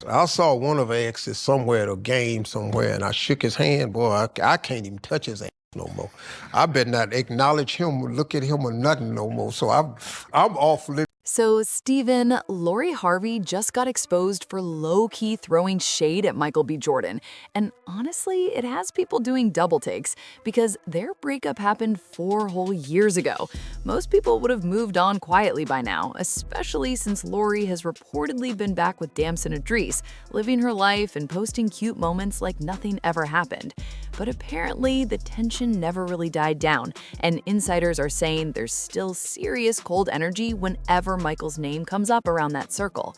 I saw one of our exes somewhere at a game somewhere, and I shook his hand. Boy, I can't even touch his ass no more. I better not acknowledge him or look at him or nothing no more. So I'm off living. So, Steven, Lori Harvey just got exposed for low-key throwing shade at MichaelBJordan. And honestly, it has people doing double takes because their breakup happened 4 whole years ago. Most people would have moved on quietly by now, especially since Lori has reportedly been back with Damson Idris, living her life and posting cute moments like nothing ever happened. But apparently, the tension never really died down, and insiders are saying there's still serious cold energy whenever Michael's name comes up around that circle.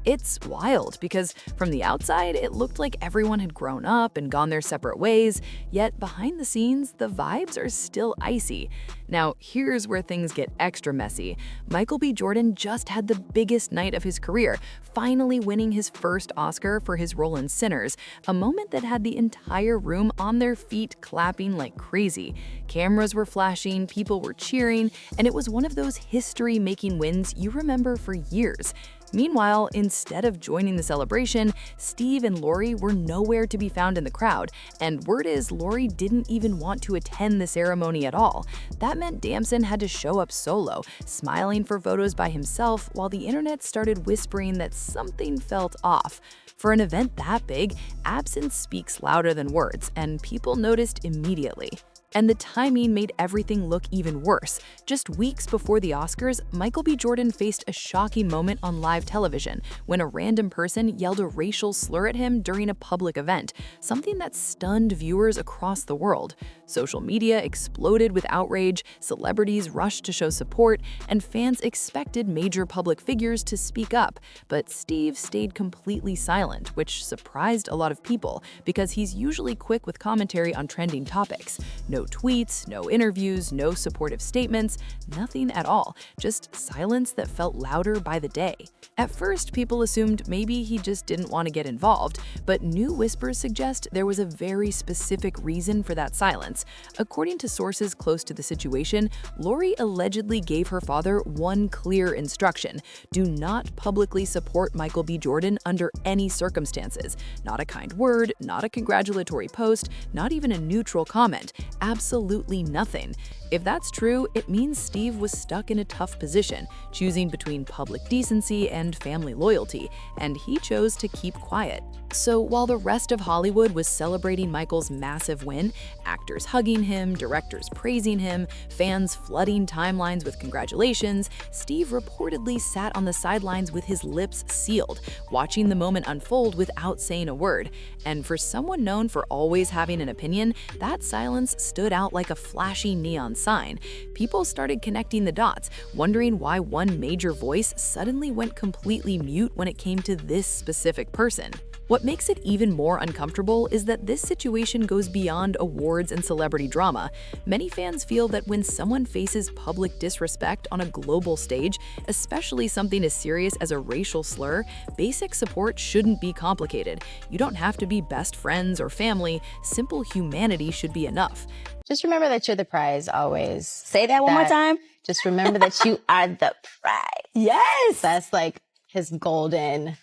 It's wild because from the outside, it looked like everyone had grown up and gone their separate ways, yet behind the scenes, the vibes are still icy. Now, here's where things get extra messy. MichaelBJordan just had the biggest night of his career, finally winning his first Oscar for his role in Sinners, a moment that had the entire room on their feet clapping like crazy. Cameras were flashing, people were cheering, and it was one of those history-making wins you remember for years. Meanwhile, instead of joining the celebration, Steve and Lori were nowhere to be found in the crowd, and word is Lori didn't even want to attend the ceremony at all. That meant Damson had to show up solo, smiling for photos by himself while the internet started whispering that something felt off. For an event that big, absence speaks louder than words, and people noticed immediately. And the timing made everything look even worse. Just weeks before the Oscars, MichaelBJordan faced a shocking moment on live television when a random person yelled a racial slur at him during a public event, something that stunned viewers across the world. Social media exploded with outrage, celebrities rushed to show support, and fans expected major public figures to speak up. But Steve stayed completely silent, which surprised a lot of people because he's usually quick with commentary on trending topics. No tweets, no interviews, no supportive statements, nothing at all, just silence that felt louder by the day. At first, people assumed maybe he just didn't want to get involved, but new whispers suggest there was a very specific reason for that silence. According to sources close to the situation, Lori allegedly gave her father one clear instruction: do not publicly support MichaelBJordan under any circumstances. Not a kind word, not a congratulatory post, not even a neutral comment. Absolutely nothing. If that's true, it means Steve was stuck in a tough position, choosing between public decency and family loyalty, and he chose to keep quiet. So while the rest of Hollywood was celebrating Michael's massive win, actors hugging him, directors praising him, fans flooding timelines with congratulations, Steve reportedly sat on the sidelines with his lips sealed, watching the moment unfold without saying a word. And for someone known for always having an opinion, that silence stood out like a flashy neon sign. People started connecting the dots, wondering why one major voice suddenly went completely mute when it came to this specific person. What makes it even more uncomfortable is that this situation goes beyond awards and celebrity drama. Many fans feel that when someone faces public disrespect on a global stage, especially something as serious as a racial slur, basic support shouldn't be complicated. You don't have to be best friends or family. Simple humanity should be enough. Just remember that you're the prize always. Say that one more time. Just remember that you are the prize. Yes. That's like his golden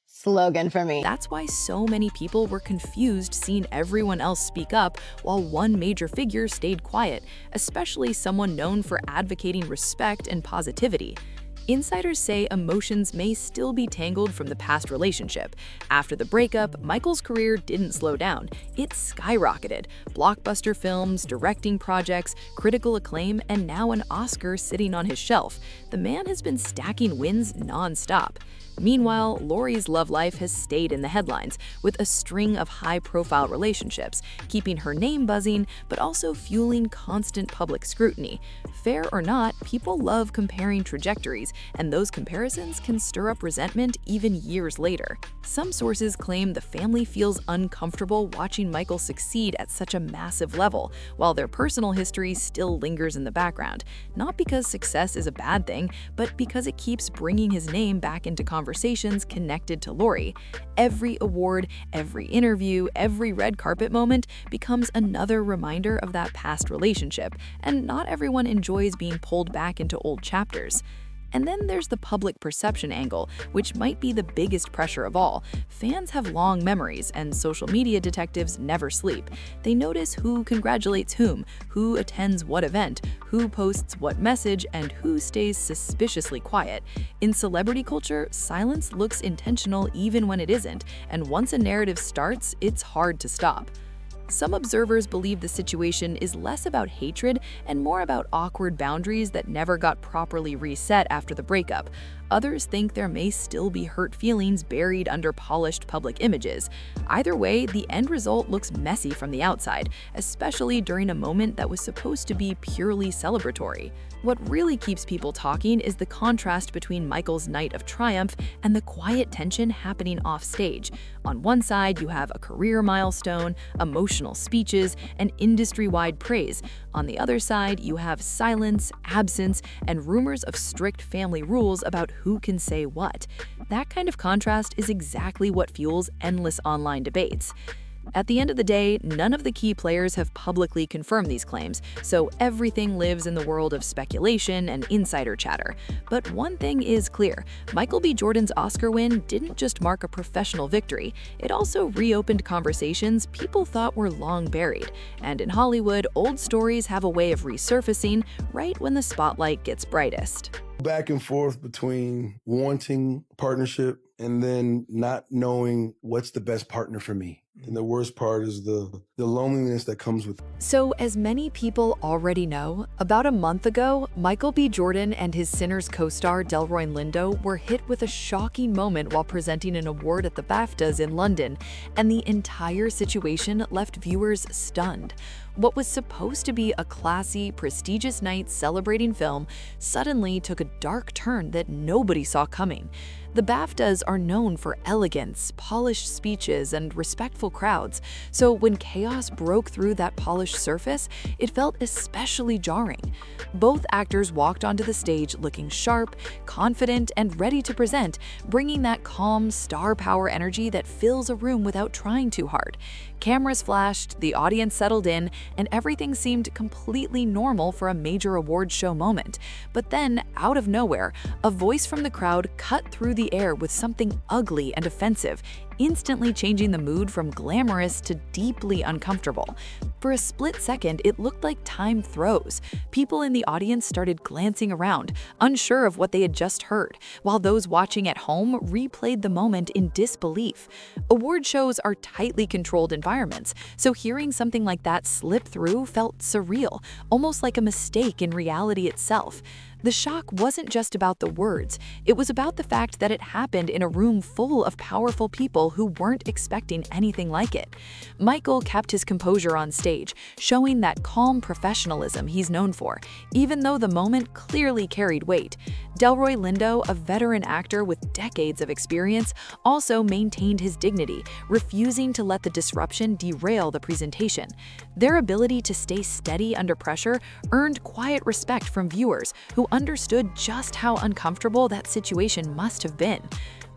slogan for me. That's why so many people were confused seeing everyone else speak up while one major figure stayed quiet, especially someone known for advocating respect and positivity. Insiders say emotions may still be tangled from the past relationship. After the breakup, Michael's career didn't slow down. It skyrocketed. Blockbuster films, directing projects, critical acclaim, and now an Oscar sitting on his shelf. The man has been stacking wins non-stop. Meanwhile, Lori's love life has stayed in the headlines, with a string of high-profile relationships, keeping her name buzzing, but also fueling constant public scrutiny. Fair or not, people love comparing trajectories, and those comparisons can stir up resentment even years later. Some sources claim the family feels uncomfortable watching Michael succeed at such a massive level, while their personal history still lingers in the background, not because success is a bad thing, but because it keeps bringing his name back into conversations connected to Lori. Every award, every interview, every red carpet moment becomes another reminder of that past relationship, and not everyone enjoys being pulled back into old chapters. And then there's the public perception angle, which might be the biggest pressure of all. Fans have long memories, and social media detectives never sleep. They notice who congratulates whom, who attends what event, who posts what message, and who stays suspiciously quiet. In celebrity culture, silence looks intentional even when it isn't, and once a narrative starts, it's hard to stop. Some observers believe the situation is less about hatred and more about awkward boundaries that never got properly reset after the breakup. Others think there may still be hurt feelings buried under polished public images. Either way, the end result looks messy from the outside, especially during a moment that was supposed to be purely celebratory. What really keeps people talking is the contrast between Michael's night of triumph and the quiet tension happening off stage. On one side, you have a career milestone, emotional speeches, and industry-wide praise. On the other side, you have silence, absence, and rumors of strict family rules about who can say what. That kind of contrast is exactly what fuels endless online debates. At the end of the day, none of the key players have publicly confirmed these claims, so everything lives in the world of speculation and insider chatter. But one thing is clear, Michael B. Jordan's Oscar win didn't just mark a professional victory, it also reopened conversations people thought were long buried. And in Hollywood, old stories have a way of resurfacing right when the spotlight gets brightest. Back and forth between wanting partnership and then not knowing what's the best partner for me. And the worst part is the loneliness that comes with it. So, as many people already know, about a month ago, Michael B. Jordan and his Sinners co-star Delroy Lindo were hit with a shocking moment while presenting an award at the BAFTAs in London, and the entire situation left viewers stunned. What was supposed to be a classy, prestigious night celebrating film suddenly took a dark turn that nobody saw coming. The BAFTAs are known for elegance, polished speeches, and respectful crowds, so when chaos broke through that polished surface, it felt especially jarring. Both actors walked onto the stage looking sharp, confident, and ready to present, bringing that calm, star power energy that fills a room without trying too hard. Cameras flashed, the audience settled in, and everything seemed completely normal for a major award show moment. But then, out of nowhere, a voice from the crowd cut through the air with something ugly and offensive, instantly changing the mood from glamorous to deeply uncomfortable. For a split second, it looked like time froze. People in the audience started glancing around, unsure of what they had just heard, while those watching at home replayed the moment in disbelief. Award shows are tightly controlled environments, so hearing something like that slip through felt surreal, almost like a mistake in reality itself. The shock wasn't just about the words, it was about the fact that it happened in a room full of powerful people who weren't expecting anything like it. Michael kept his composure on stage, showing that calm professionalism he's known for, even though the moment clearly carried weight. Delroy Lindo, a veteran actor with decades of experience, also maintained his dignity, refusing to let the disruption derail the presentation. Their ability to stay steady under pressure earned quiet respect from viewers who understood just how uncomfortable that situation must have been.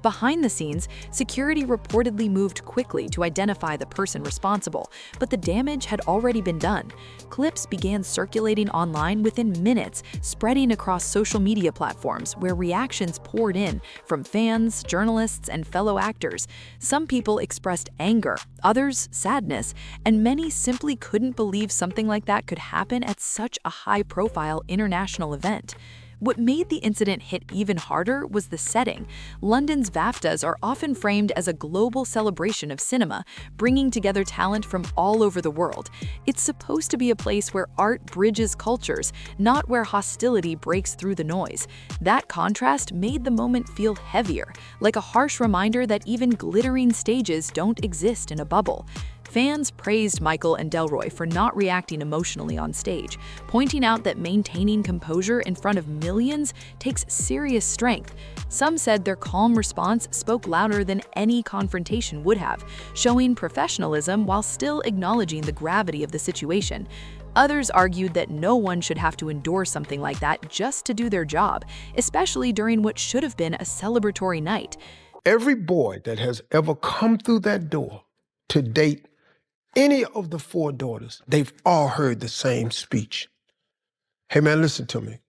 Behind the scenes, security reportedly moved quickly to identify the person responsible, but the damage had already been done. Clips began circulating online within minutes, spreading across social media platforms where reactions poured in from fans, journalists, and fellow actors. Some people expressed anger, others sadness, and many simply couldn't believe something like that could happen at such a high-profile international event. What made the incident hit even harder was the setting. London's BAFTAs are often framed as a global celebration of cinema, bringing together talent from all over the world. It's supposed to be a place where art bridges cultures, not where hostility breaks through the noise. That contrast made the moment feel heavier, like a harsh reminder that even glittering stages don't exist in a bubble. Fans praised Michael and Delroy for not reacting emotionally on stage, pointing out that maintaining composure in front of millions takes serious strength. Some said their calm response spoke louder than any confrontation would have, showing professionalism while still acknowledging the gravity of the situation. Others argued that no one should have to endure something like that just to do their job, especially during what should have been a celebratory night. Every boy that has ever come through that door to date any of the four daughters, they've all heard the same speech. Hey man, listen to me.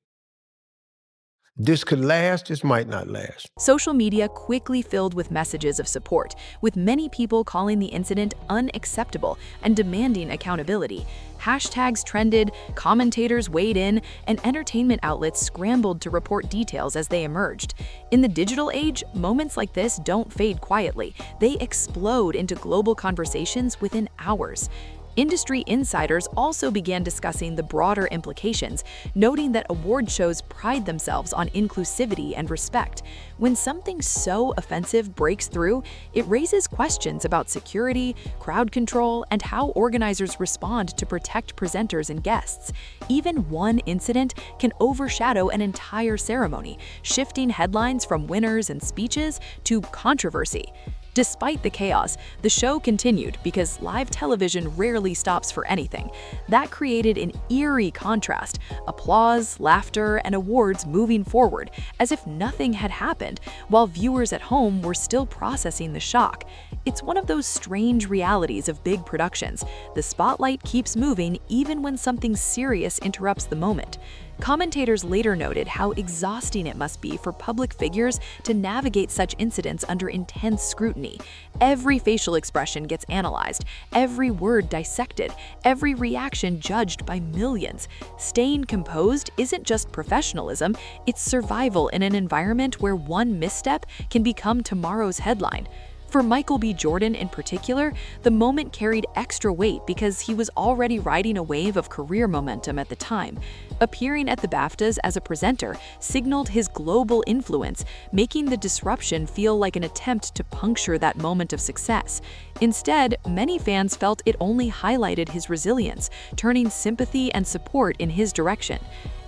This could last, this might not last. Social media quickly filled with messages of support, with many people calling the incident unacceptable and demanding accountability. Hashtags trended, commentators weighed in, and entertainment outlets scrambled to report details as they emerged. In the digital age, moments like this don't fade quietly. They explode into global conversations within hours. Industry insiders also began discussing the broader implications, noting that award shows pride themselves on inclusivity and respect. When something so offensive breaks through, it raises questions about security, crowd control, and how organizers respond to protect presenters and guests. Even one incident can overshadow an entire ceremony, shifting headlines from winners and speeches to controversy. Despite the chaos, the show continued because live television rarely stops for anything. That created an eerie contrast: applause, laughter, and awards moving forward as if nothing had happened, while viewers at home were still processing the shock. It's one of those strange realities of big productions. The spotlight keeps moving even when something serious interrupts the moment. Commentators later noted how exhausting it must be for public figures to navigate such incidents under intense scrutiny. Every facial expression gets analyzed, every word dissected, every reaction judged by millions. Staying composed isn't just professionalism, it's survival in an environment where one misstep can become tomorrow's headline. For MichaelBJordan in particular, the moment carried extra weight because he was already riding a wave of career momentum at the time. Appearing at the BAFTAs as a presenter signaled his global influence, making the disruption feel like an attempt to puncture that moment of success. Instead, many fans felt it only highlighted his resilience, turning sympathy and support in his direction.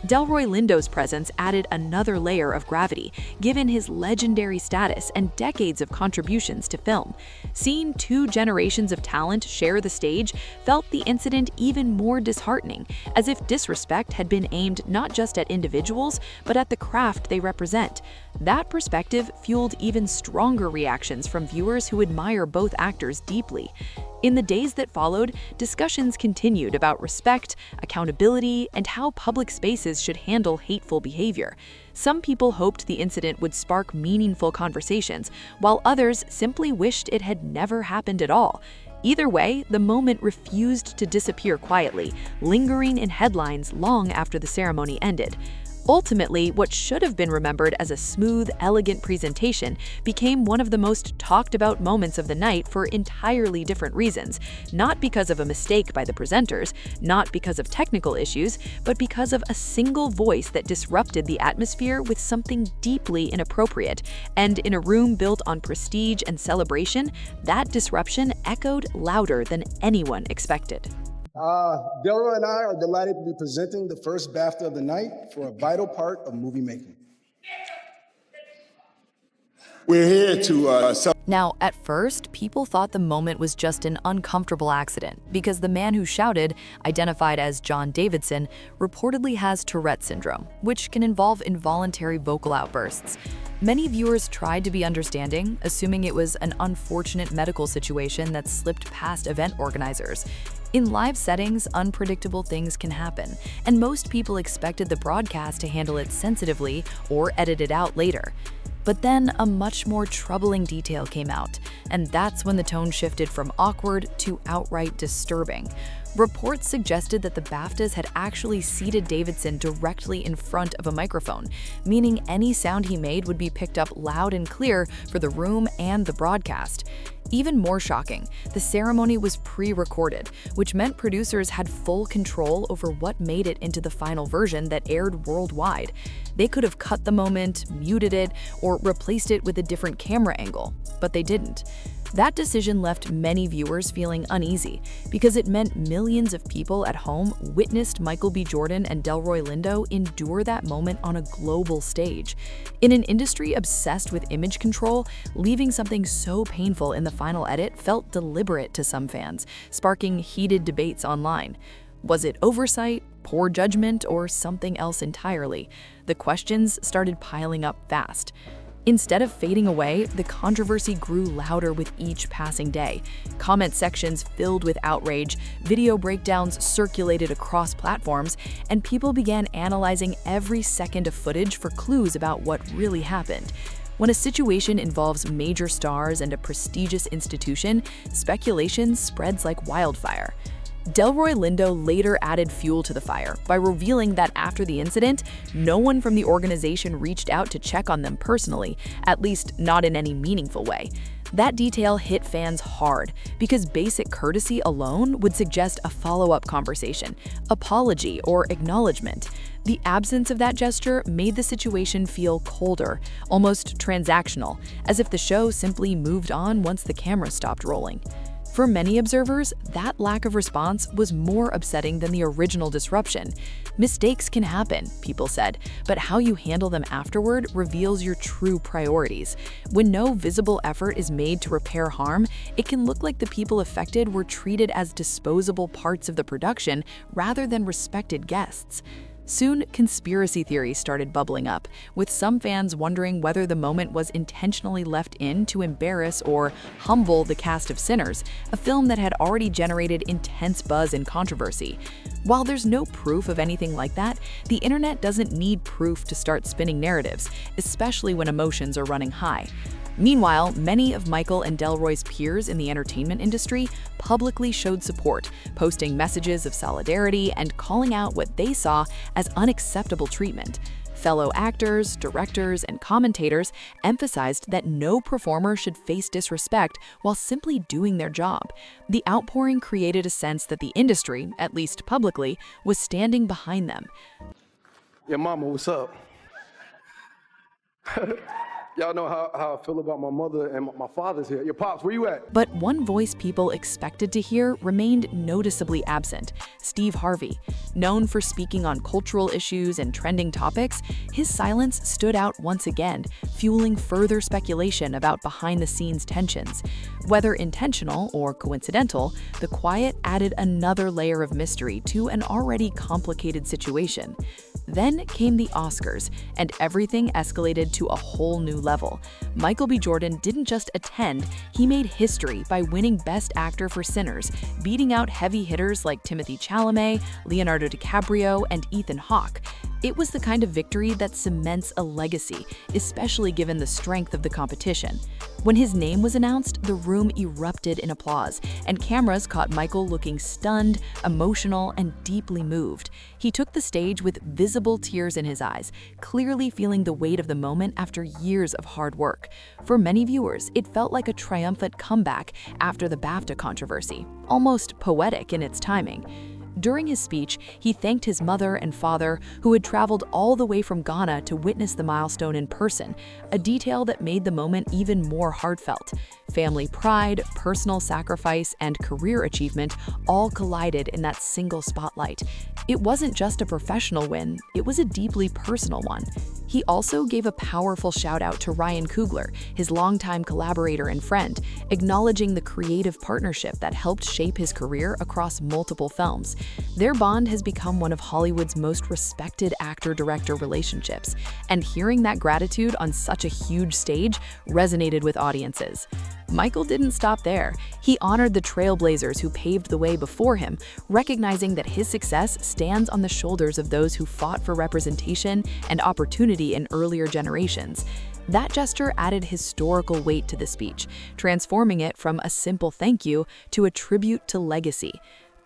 Delroy Lindo's presence added another layer of gravity, given his legendary status and decades of contributions to film. Seeing two generations of talent share the stage felt the incident even more disheartening, as if disrespect had been aimed not just at individuals, but at the craft they represent. That perspective fueled even stronger reactions from viewers who admire both actors deeply. In the days that followed, discussions continued about respect, accountability, and how public spaces should handle hateful behavior. Some people hoped the incident would spark meaningful conversations, while others simply wished it had never happened at all. Either way, the moment refused to disappear quietly, lingering in headlines long after the ceremony ended. Ultimately, what should have been remembered as a smooth, elegant presentation became one of the most talked about moments of the night for entirely different reasons, not because of a mistake by the presenters, not because of technical issues, but because of a single voice that disrupted the atmosphere with something deeply inappropriate. And in a room built on prestige and celebration, that disruption echoed louder than anyone expected. Delroy and I are delighted to be presenting the first BAFTA of the night for a vital part of movie making. We're here to Now, at first, people thought the moment was just an uncomfortable accident because the man who shouted, identified as John Davidson, reportedly has Tourette syndrome, which can involve involuntary vocal outbursts. Many viewers tried to be understanding, assuming it was an unfortunate medical situation that slipped past event organizers. In live settings, unpredictable things can happen, and most people expected the broadcast to handle it sensitively or edit it out later. But then a much more troubling detail came out, and that's when the tone shifted from awkward to outright disturbing. Reports suggested that the BAFTAs had actually seated Davidson directly in front of a microphone, meaning any sound he made would be picked up loud and clear for the room and the broadcast. Even more shocking, the ceremony was pre-recorded, which meant producers had full control over what made it into the final version that aired worldwide. They could have cut the moment, muted it, or replaced it with a different camera angle, but they didn't. That decision left many viewers feeling uneasy because it meant millions of people at home witnessed MichaelBJordan and Delroy Lindo endure that moment on a global stage. In an industry obsessed with image control, leaving something so painful in the final edit felt deliberate to some fans, sparking heated debates online. Was it oversight, poor judgment, or something else entirely? The questions started piling up fast. Instead of fading away, the controversy grew louder with each passing day. Comment sections filled with outrage, video breakdowns circulated across platforms, and people began analyzing every second of footage for clues about what really happened. When a situation involves major stars and a prestigious institution, speculation spreads like wildfire. Delroy Lindo later added fuel to the fire by revealing that after the incident, no one from the organization reached out to check on them personally, at least not in any meaningful way. That detail hit fans hard because basic courtesy alone would suggest a follow-up conversation, apology, or acknowledgement. The absence of that gesture made the situation feel colder, almost transactional, as if the show simply moved on once the camera stopped rolling. For many observers, that lack of response was more upsetting than the original disruption. Mistakes can happen, people said, but how you handle them afterward reveals your true priorities. When no visible effort is made to repair harm, it can look like the people affected were treated as disposable parts of the production rather than respected guests. Soon, conspiracy theories started bubbling up, with some fans wondering whether the moment was intentionally left in to embarrass or humble the cast of Sinners, a film that had already generated intense buzz and controversy. While there's no proof of anything like that, the internet doesn't need proof to start spinning narratives, especially when emotions are running high. Meanwhile, many of Michael and Delroy's peers in the entertainment industry publicly showed support, posting messages of solidarity and calling out what they saw as unacceptable treatment. Fellow actors, directors, and commentators emphasized that no performer should face disrespect while simply doing their job. The outpouring created a sense that the industry, at least publicly, was standing behind them. Yeah, mama, what's up? Y'all know how I feel about my mother and my father's here. Your pops, where you at? But one voice people expected to hear remained noticeably absent: Steve Harvey. Known for speaking on cultural issues and trending topics, his silence stood out once again, fueling further speculation about behind-the-scenes tensions. Whether intentional or coincidental, the quiet added another layer of mystery to an already complicated situation. Then came the Oscars, and everything escalated to a whole new level. MichaelBJordan didn't just attend, he made history by winning Best Actor for Sinners, beating out heavy hitters like Timothée Chalamet, Leonardo DiCaprio, and Ethan Hawke. It was the kind of victory that cements a legacy, especially given the strength of the competition. When his name was announced, the room erupted in applause, and cameras caught Michael looking stunned, emotional, and deeply moved. He took the stage with visible tears in his eyes, clearly feeling the weight of the moment after years of hard work. For many viewers, it felt like a triumphant comeback after the BAFTA controversy, almost poetic in its timing. During his speech, he thanked his mother and father, who had traveled all the way from Ghana to witness the milestone in person, a detail that made the moment even more heartfelt. Family pride, personal sacrifice, and career achievement all collided in that single spotlight. It wasn't just a professional win, it was a deeply personal one. He also gave a powerful shout-out to Ryan Coogler, his longtime collaborator and friend, acknowledging the creative partnership that helped shape his career across multiple films. Their bond has become one of Hollywood's most respected actor-director relationships, and hearing that gratitude on such a huge stage resonated with audiences. Michael didn't stop there. He honored the trailblazers who paved the way before him, recognizing that his success stands on the shoulders of those who fought for representation and opportunity in earlier generations. That gesture added historical weight to the speech, transforming it from a simple thank you to a tribute to legacy.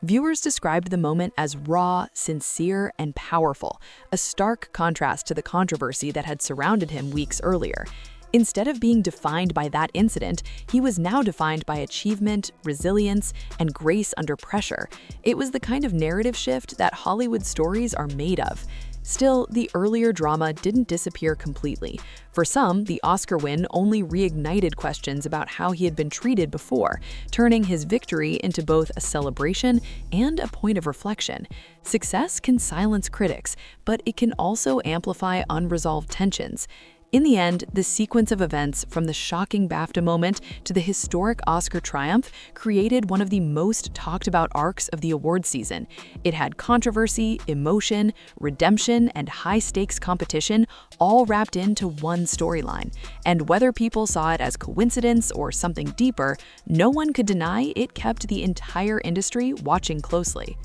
Viewers described the moment as raw, sincere, and powerful, a stark contrast to the controversy that had surrounded him weeks earlier. Instead of being defined by that incident, he was now defined by achievement, resilience, and grace under pressure. It was the kind of narrative shift that Hollywood stories are made of. Still, the earlier drama didn't disappear completely. For some, the Oscar win only reignited questions about how he had been treated before, turning his victory into both a celebration and a point of reflection. Success can silence critics, but it can also amplify unresolved tensions. In the end, the sequence of events from the shocking BAFTA moment to the historic Oscar triumph created one of the most talked about arcs of the award season. It had controversy, emotion, redemption, and high-stakes competition all wrapped into one storyline. And whether people saw it as coincidence or something deeper, no one could deny it kept the entire industry watching closely.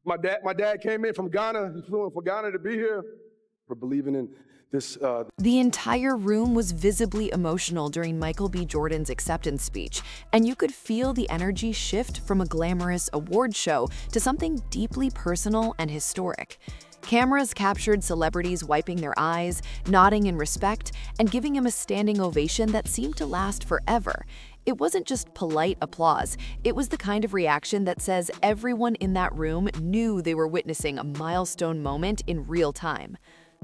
My dad came in from Ghana. He flew in for Ghana to be here. For believing in this. The entire room was visibly emotional during Michael B. Jordan's acceptance speech, and you could feel the energy shift from a glamorous award show to something deeply personal and historic. Cameras captured celebrities wiping their eyes, nodding in respect, and giving him a standing ovation that seemed to last forever. It wasn't just polite applause, it was the kind of reaction that says everyone in that room knew they were witnessing a milestone moment in real time.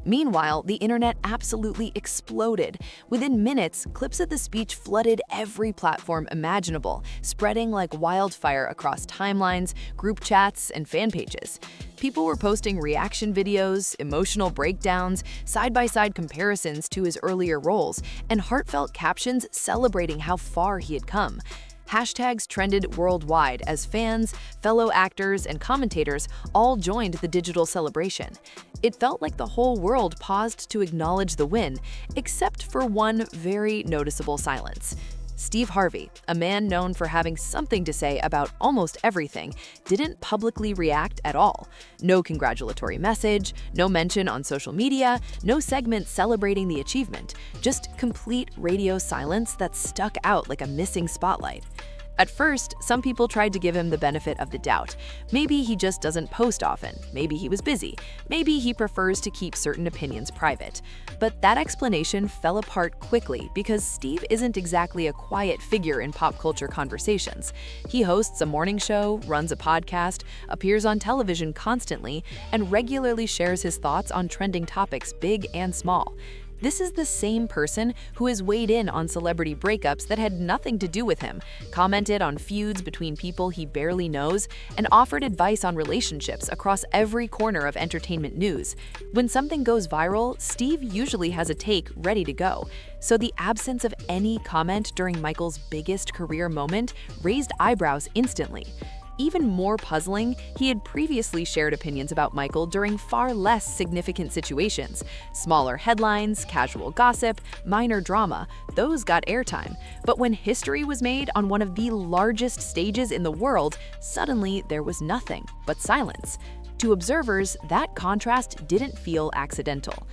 Meanwhile, the internet absolutely exploded. Within minutes, clips of the speech flooded every platform imaginable, spreading like wildfire across timelines, group chats, and fan pages. People were posting reaction videos, emotional breakdowns, side-by-side comparisons to his earlier roles, and heartfelt captions celebrating how far he had come. Hashtags trended worldwide as fans, fellow actors, and commentators all joined the digital celebration. It felt like the whole world paused to acknowledge the win, except for one very noticeable silence. Steve Harvey, a man known for having something to say about almost everything, didn't publicly react at all. No congratulatory message, no mention on social media, no segment celebrating the achievement, just complete radio silence that stuck out like a missing spotlight. At first, some people tried to give him the benefit of the doubt. Maybe he just doesn't post often, maybe he was busy, maybe he prefers to keep certain opinions private. But that explanation fell apart quickly because Steve isn't exactly a quiet figure in pop culture conversations. He hosts a morning show, runs a podcast, appears on television constantly, and regularly shares his thoughts on trending topics big and small. This is the same person who has weighed in on celebrity breakups that had nothing to do with him, commented on feuds between people he barely knows, and offered advice on relationships across every corner of entertainment news. When something goes viral, Steve usually has a take ready to go. So the absence of any comment during Michael's biggest career moment raised eyebrows instantly. Even more puzzling, he had previously shared opinions about Michael during far less significant situations. Smaller headlines, casual gossip, minor drama, those got airtime. But when history was made on one of the largest stages in the world, suddenly there was nothing but silence. To observers, that contrast didn't feel accidental.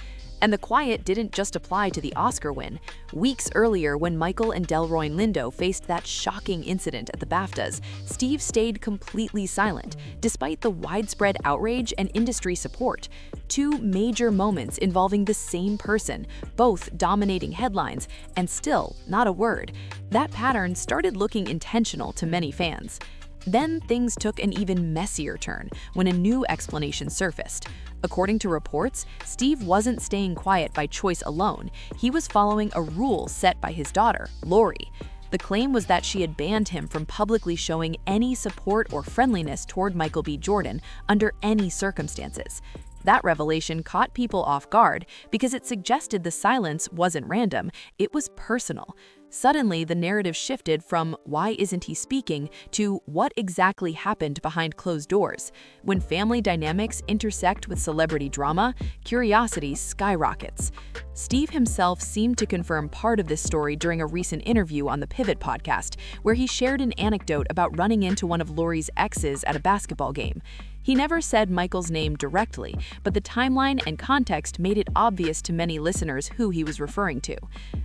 And the quiet didn't just apply to the Oscar win. Weeks earlier, when Michael and Delroy Lindo faced that shocking incident at the BAFTAs, Steve stayed completely silent, despite the widespread outrage and industry support. Two major moments involving the same person, both dominating headlines, and still not a word. That pattern started looking intentional to many fans. Then things took an even messier turn when a new explanation surfaced. According to reports, Steve wasn't staying quiet by choice alone. He was following a rule set by his daughter, Lori. The claim was that she had banned him from publicly showing any support or friendliness toward Michael B. Jordan under any circumstances. That revelation caught people off guard because it suggested the silence wasn't random, it was personal. Suddenly, the narrative shifted from "why isn't he speaking" to "what exactly happened behind closed doors." When family dynamics intersect with celebrity drama, curiosity skyrockets. Steve himself seemed to confirm part of this story during a recent interview on the Pivot podcast, where he shared an anecdote about running into one of Lori's exes at a basketball game. He never said Michael's name directly, but the timeline and context made it obvious to many listeners who he was referring to.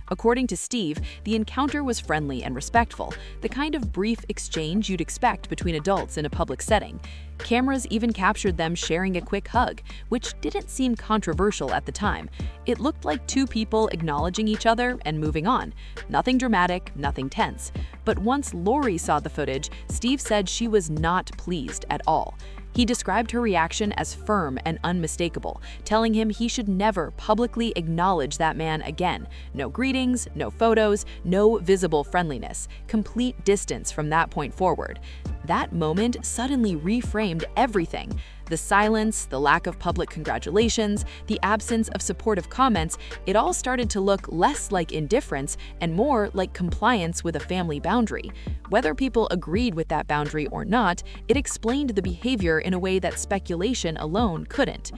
According to Steve, the encounter was friendly and respectful, the kind of brief exchange you'd expect between adults in a public setting. Cameras even captured them sharing a quick hug, which didn't seem controversial at the time. It looked like two people acknowledging each other and moving on. Nothing dramatic, nothing tense. But once Lori saw the footage, Steve said she was not pleased at all. He described her reaction as firm and unmistakable, telling him he should never publicly acknowledge that man again. No greetings, no photos, no visible friendliness, complete distance from that point forward. That moment suddenly reframed everything. The silence, the lack of public congratulations, the absence of supportive comments, it all started to look less like indifference and more like compliance with a family boundary. Whether people agreed with that boundary or not, it explained the behavior in a way that speculation alone couldn't.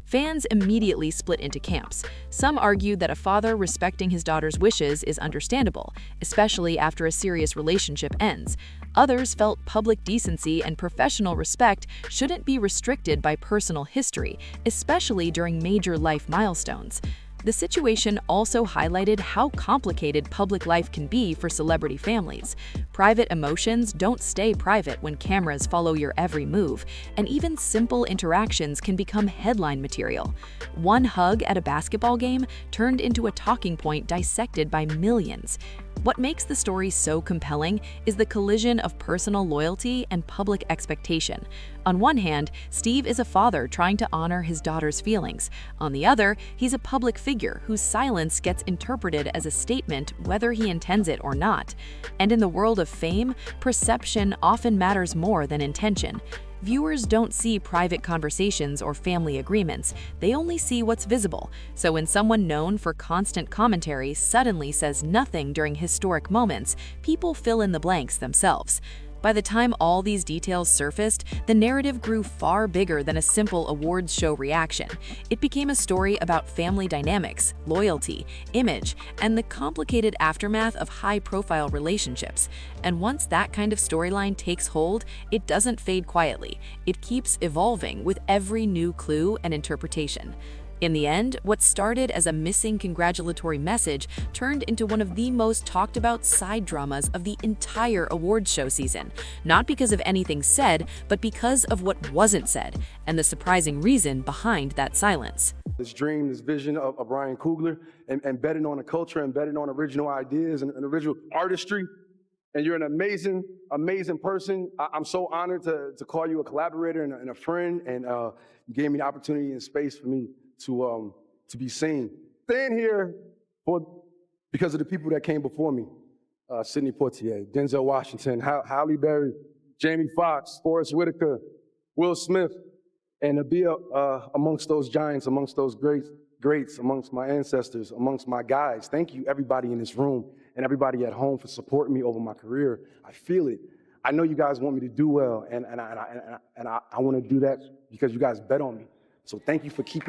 Fans immediately split into camps. Some argued that a father respecting his daughter's wishes is understandable, especially after a serious relationship ends. Others felt public decency and professional respect shouldn't be restricted by personal history, especially during major life milestones. The situation also highlighted how complicated public life can be for celebrity families. Private emotions don't stay private when cameras follow your every move, and even simple interactions can become headline material. One hug at a basketball game turned into a talking point dissected by millions. What makes the story so compelling is the collision of personal loyalty and public expectation. On one hand, Steve is a father trying to honor his daughter's feelings. On the other, he's a public figure whose silence gets interpreted as a statement whether he intends it or not. And in the world of fame, perception often matters more than intention. Viewers don't see private conversations or family agreements, they only see what's visible. So when someone known for constant commentary suddenly says nothing during historic moments, people fill in the blanks themselves. By the time all these details surfaced, the narrative grew far bigger than a simple awards show reaction. It became a story about family dynamics, loyalty, image, and the complicated aftermath of high-profile relationships. And once that kind of storyline takes hold, it doesn't fade quietly. It keeps evolving with every new clue and interpretation. In the end, what started as a missing congratulatory message turned into one of the most talked about side dramas of the entire awards show season. Not because of anything said, but because of what wasn't said, and the surprising reason behind that silence. This dream, this vision of Ryan Coogler, and betting on a culture and betting on original ideas and original artistry. And you're an amazing, amazing person. I'm so honored to call you a collaborator and a friend, and you gave me the opportunity and space for me to be seen. Staying here because of the people that came before me. Sidney Poitier, Denzel Washington, Halle Berry, Jamie Foxx, Forrest Whitaker, Will Smith, and to be amongst those giants, amongst those greats, amongst my ancestors, amongst my guys. Thank you, everybody in this room and everybody at home for supporting me over my career. I feel it. I know you guys want me to do well, and I want to do that because you guys bet on me. So thank you for keep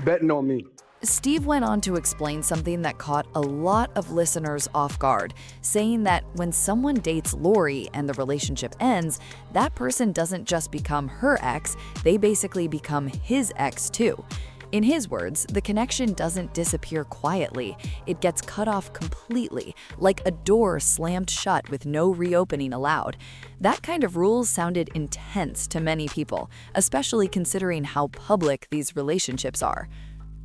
betting on me. Steve went on to explain something that caught a lot of listeners off guard, saying that when someone dates Lori and the relationship ends, that person doesn't just become her ex, they basically become his ex too. In his words, the connection doesn't disappear quietly, it gets cut off completely, like a door slammed shut with no reopening allowed. That kind of rule sounded intense to many people, especially considering how public these relationships are.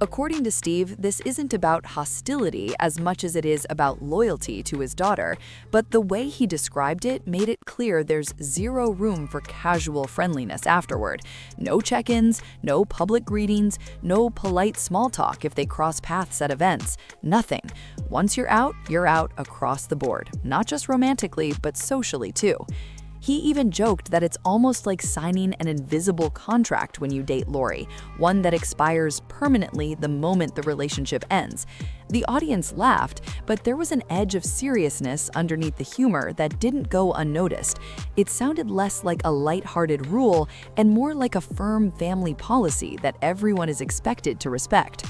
According to Steve, this isn't about hostility as much as it is about loyalty to his daughter, but the way he described it made it clear there's zero room for casual friendliness afterward. No check-ins, no public greetings, no polite small talk if they cross paths at events. Nothing. Once you're out across the board, not just romantically, but socially too. He even joked that it's almost like signing an invisible contract when you date Lori, one that expires permanently the moment the relationship ends. The audience laughed, but there was an edge of seriousness underneath the humor that didn't go unnoticed. It sounded less like a lighthearted rule and more like a firm family policy that everyone is expected to respect.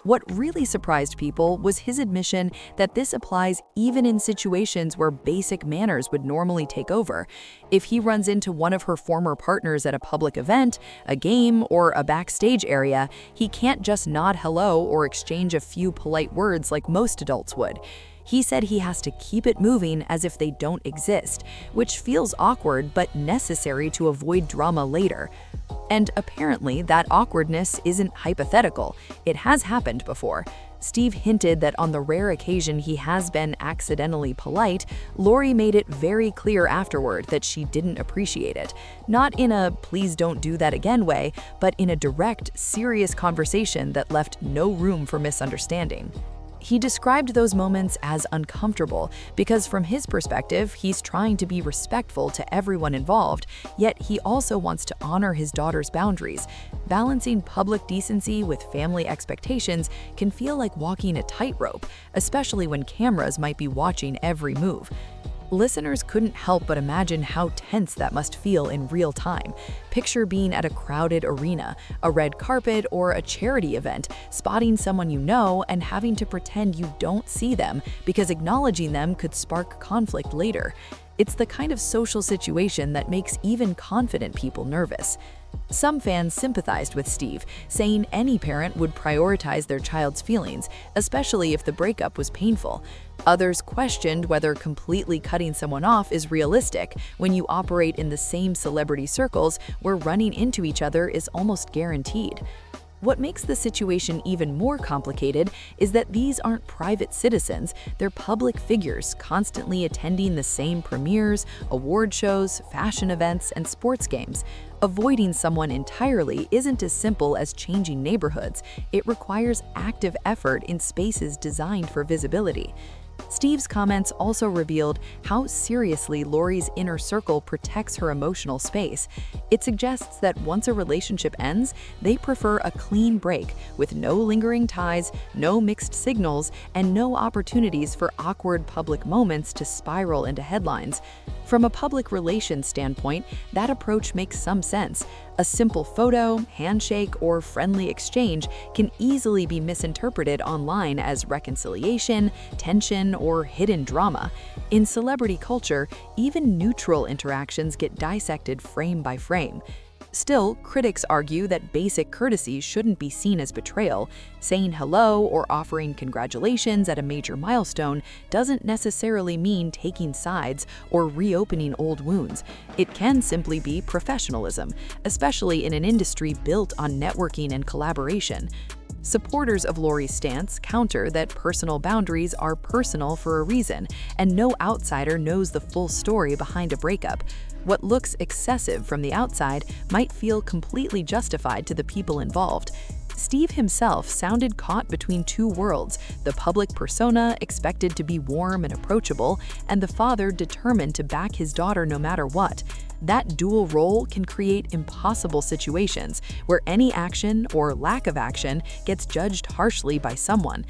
What really surprised people was his admission that this applies even in situations where basic manners would normally take over. If he runs into one of her former partners at a public event, a game, or a backstage area, he can't just nod hello or exchange a few polite words like most adults would. He said he has to keep it moving as if they don't exist, which feels awkward but necessary to avoid drama later. And apparently, that awkwardness isn't hypothetical. It has happened before. Steve hinted that on the rare occasion he has been accidentally polite, Lori made it very clear afterward that she didn't appreciate it. Not in a please don't do that again way, but in a direct, serious conversation that left no room for misunderstanding. He described those moments as uncomfortable because from his perspective, he's trying to be respectful to everyone involved, yet he also wants to honor his daughter's boundaries. Balancing public decency with family expectations can feel like walking a tightrope, especially when cameras might be watching every move. Listeners couldn't help but imagine how tense that must feel in real time. Picture being at a crowded arena, a red carpet, or a charity event, spotting someone you know and having to pretend you don't see them because acknowledging them could spark conflict later. It's the kind of social situation that makes even confident people nervous. Some fans sympathized with Steve, saying any parent would prioritize their child's feelings, especially if the breakup was painful. Others questioned whether completely cutting someone off is realistic when you operate in the same celebrity circles where running into each other is almost guaranteed. What makes the situation even more complicated is that these aren't private citizens, they're public figures constantly attending the same premieres, award shows, fashion events, and sports games. Avoiding someone entirely isn't as simple as changing neighborhoods. It requires active effort in spaces designed for visibility. Steve's comments also revealed how seriously Lori's inner circle protects her emotional space. It suggests that once a relationship ends, they prefer a clean break with no lingering ties, no mixed signals, and no opportunities for awkward public moments to spiral into headlines. From a public relations standpoint, that approach makes some sense. A simple photo, handshake, or friendly exchange can easily be misinterpreted online as reconciliation, tension, or hidden drama. In celebrity culture, even neutral interactions get dissected frame by frame. Still, critics argue that basic courtesy shouldn't be seen as betrayal. Saying hello or offering congratulations at a major milestone doesn't necessarily mean taking sides or reopening old wounds. It can simply be professionalism, especially in an industry built on networking and collaboration. Supporters of Lori's stance counter that personal boundaries are personal for a reason, and no outsider knows the full story behind a breakup. What looks excessive from the outside might feel completely justified to the people involved. Steve himself sounded caught between two worlds, the public persona expected to be warm and approachable, and the father determined to back his daughter no matter what. That dual role can create impossible situations where any action or lack of action gets judged harshly by someone.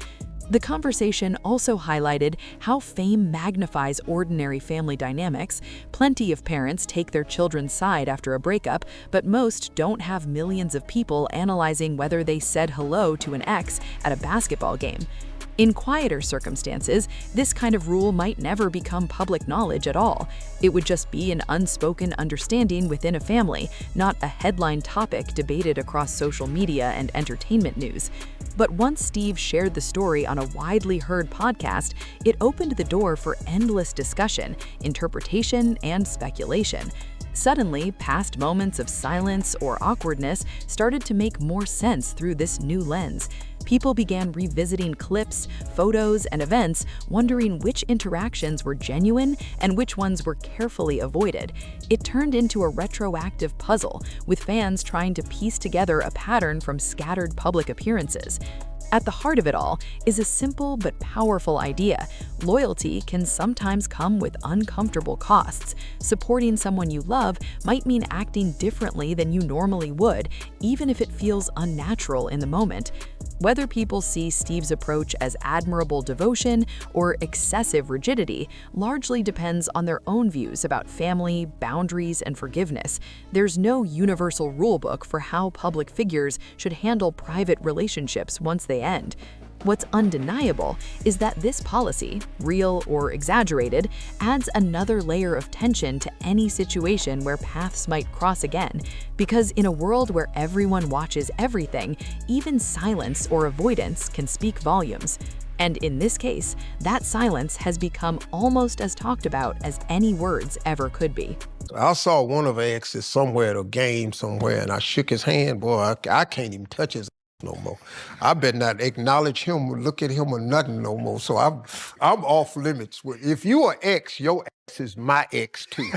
The conversation also highlighted how fame magnifies ordinary family dynamics. Plenty of parents take their children's side after a breakup, but most don't have millions of people analyzing whether they said hello to an ex at a basketball game. In quieter circumstances, this kind of rule might never become public knowledge at all. It would just be an unspoken understanding within a family, not a headline topic debated across social media and entertainment news. But once Steve shared the story on a widely heard podcast, it opened the door for endless discussion, interpretation, and speculation. Suddenly, past moments of silence or awkwardness started to make more sense through this new lens. People began revisiting clips, photos, and events, wondering which interactions were genuine and which ones were carefully avoided. It turned into a retroactive puzzle, with fans trying to piece together a pattern from scattered public appearances. At the heart of it all is a simple but powerful idea. Loyalty can sometimes come with uncomfortable costs. Supporting someone you love might mean acting differently than you normally would, even if it feels unnatural in the moment. Whether people see Steve's approach as admirable devotion or excessive rigidity largely depends on their own views about family, boundaries, and forgiveness. There's no universal rulebook for how public figures should handle private relationships once they end. What's undeniable is that this policy, real or exaggerated, adds another layer of tension to any situation where paths might cross again, because in a world where everyone watches everything, even silence or avoidance can speak volumes. And in this case, that silence has become almost as talked about as any words ever could be. I saw one of our exes somewhere at a game somewhere, and I shook his hand. Boy, I can't even touch his no more. I better not acknowledge him or look at him or nothing no more. So I'm off limits. If you are ex, your ex is my ex too.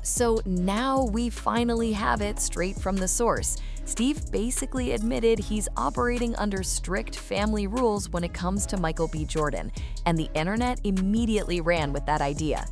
So now we finally have it straight from the source. Steve basically admitted he's operating under strict family rules when it comes to MichaelBJordan, and the internet immediately ran with that idea.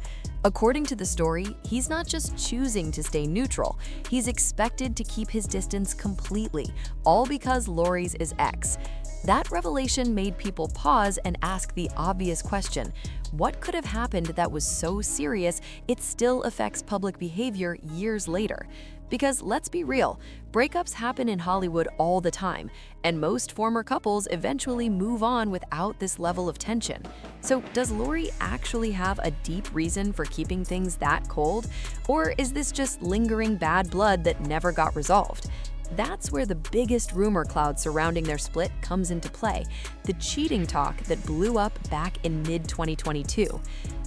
According to the story, he's not just choosing to stay neutral, he's expected to keep his distance completely, all because Lori's his ex. That revelation made people pause and ask the obvious question: what could have happened that was so serious it still affects public behavior years later? Because let's be real, breakups happen in Hollywood all the time, and most former couples eventually move on without this level of tension. So does Lori actually have a deep reason for keeping things that cold? Or is this just lingering bad blood that never got resolved? That's where the biggest rumor cloud surrounding their split comes into play, the cheating talk that blew up back in mid-2022.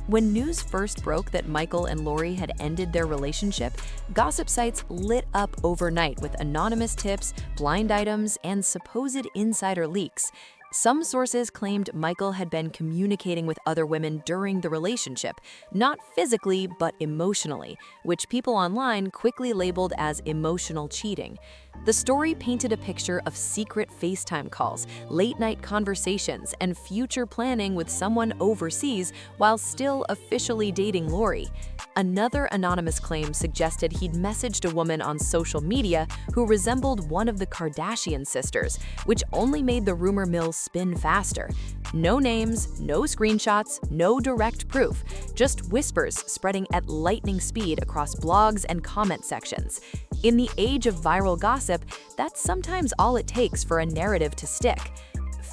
When news first broke that Michael and Lori had ended their relationship, gossip sites lit up overnight with anonymous tips, blind items, and supposed insider leaks. Some sources claimed Michael had been communicating with other women during the relationship, not physically but emotionally, which people online quickly labeled as emotional cheating. The story painted a picture of secret FaceTime calls, late-night conversations, and future planning with someone overseas while still officially dating Lori. Another anonymous claim suggested he'd messaged a woman on social media who resembled one of the Kardashian sisters, which only made the rumor mill spin faster. No names, no screenshots, no direct proof, just whispers spreading at lightning speed across blogs and comment sections. In the age of viral gossip, that's sometimes all it takes for a narrative to stick.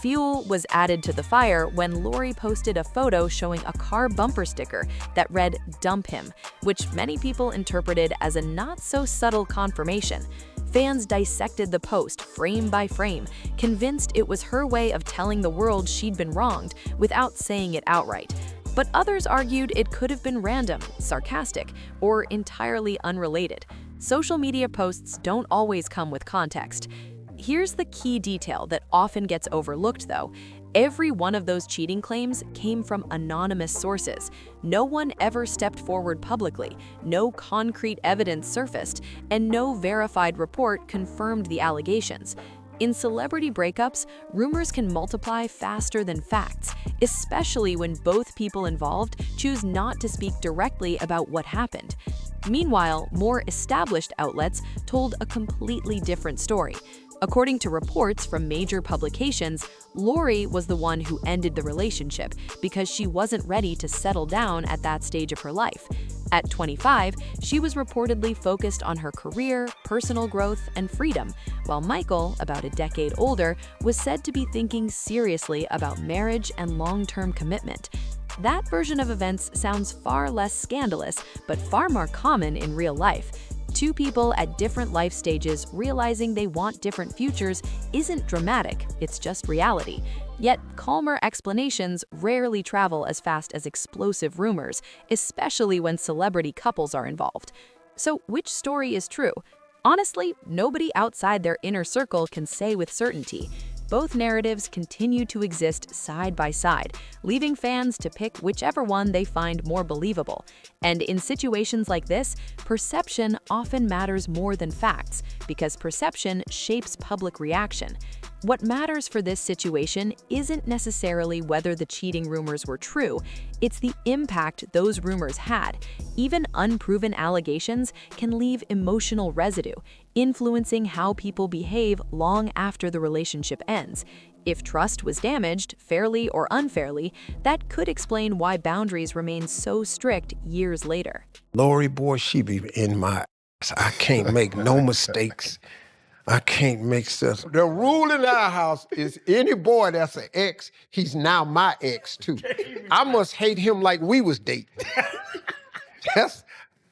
Fuel was added to the fire when Lori posted a photo showing a car bumper sticker that read "Dump him," which many people interpreted as a not-so-subtle confirmation. Fans dissected the post frame by frame, convinced it was her way of telling the world she'd been wronged without saying it outright. But others argued it could have been random, sarcastic, or entirely unrelated. Social media posts don't always come with context. Here's the key detail that often gets overlooked, though. Every one of those cheating claims came from anonymous sources. No one ever stepped forward publicly, no concrete evidence surfaced, and no verified report confirmed the allegations. In celebrity breakups, rumors can multiply faster than facts, especially when both people involved choose not to speak directly about what happened. Meanwhile, more established outlets told a completely different story. According to reports from major publications, Lori was the one who ended the relationship because she wasn't ready to settle down at that stage of her life. At 25, she was reportedly focused on her career, personal growth, and freedom, while Michael, about a decade older, was said to be thinking seriously about marriage and long-term commitment. That version of events sounds far less scandalous, but far more common in real life. Two people at different life stages realizing they want different futures isn't dramatic, it's just reality. Yet, calmer explanations rarely travel as fast as explosive rumors, especially when celebrity couples are involved. So, which story is true? Honestly, nobody outside their inner circle can say with certainty. Both narratives continue to exist side by side, leaving fans to pick whichever one they find more believable. And in situations like this, perception often matters more than facts, because perception shapes public reaction. What matters for this situation isn't necessarily whether the cheating rumors were true, it's the impact those rumors had. Even unproven allegations can leave emotional residue, influencing how people behave long after the relationship ends. If trust was damaged, fairly or unfairly, that could explain why boundaries remain so strict years later. Lori, boy, she be in my ass. I can't make no mistakes. I can't make stuff. The rule in our house is any boy that's an ex, he's now my ex too. I must hate him like we was dating.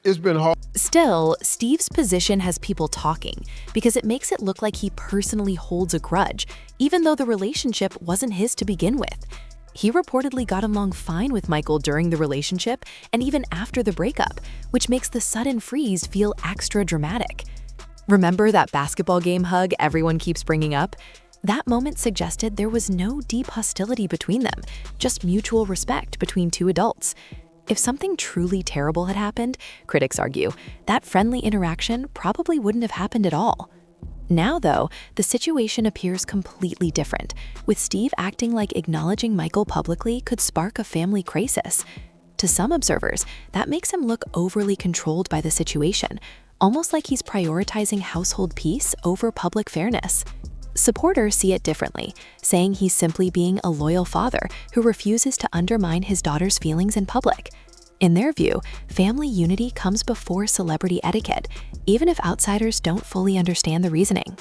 It's been hard. Still, Steve's position has people talking because it makes it look like he personally holds a grudge, even though the relationship wasn't his to begin with. He reportedly got along fine with Michael during the relationship and even after the breakup, which makes the sudden freeze feel extra dramatic. Remember that basketball game hug everyone keeps bringing up? That moment suggested there was no deep hostility between them, just mutual respect between two adults. If something truly terrible had happened, critics argue, that friendly interaction probably wouldn't have happened at all. Now, though, the situation appears completely different, with Steve acting like acknowledging Michael publicly could spark a family crisis. To some observers, that makes him look overly controlled by the situation, almost like he's prioritizing household peace over public fairness. Supporters see it differently, saying he's simply being a loyal father who refuses to undermine his daughter's feelings in public. In their view, family unity comes before celebrity etiquette, even if outsiders don't fully understand the reasoning.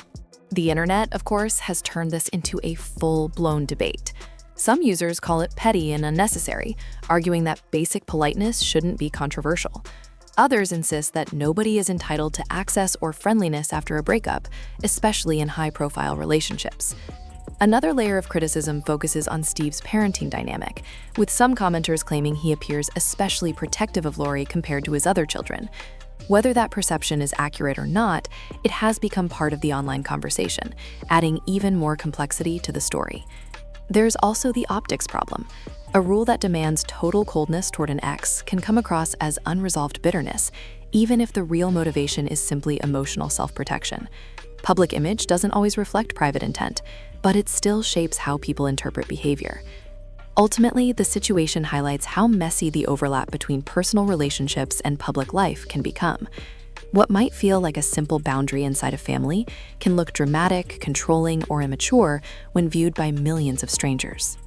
The internet, of course, has turned this into a full-blown debate. Some users call it petty and unnecessary, arguing that basic politeness shouldn't be controversial. Others insist that nobody is entitled to access or friendliness after a breakup, especially in high-profile relationships. Another layer of criticism focuses on Steve's parenting dynamic, with some commenters claiming he appears especially protective of Lori compared to his other children. Whether that perception is accurate or not, it has become part of the online conversation, adding even more complexity to the story. There's also the optics problem. A rule that demands total coldness toward an ex can come across as unresolved bitterness, even if the real motivation is simply emotional self-protection. Public image doesn't always reflect private intent, but it still shapes how people interpret behavior. Ultimately, the situation highlights how messy the overlap between personal relationships and public life can become. What might feel like a simple boundary inside a family can look dramatic, controlling, or immature when viewed by millions of strangers.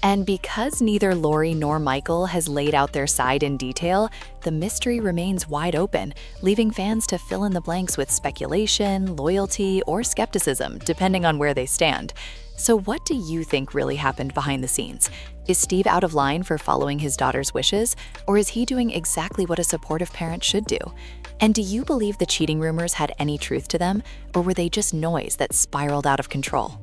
And because neither Lori nor Michael has laid out their side in detail, the mystery remains wide open, leaving fans to fill in the blanks with speculation, loyalty, or skepticism, depending on where they stand. So what do you think really happened behind the scenes? Is Steve out of line for following his daughter's wishes, or is he doing exactly what a supportive parent should do? And do you believe the cheating rumors had any truth to them, or were they just noise that spiraled out of control?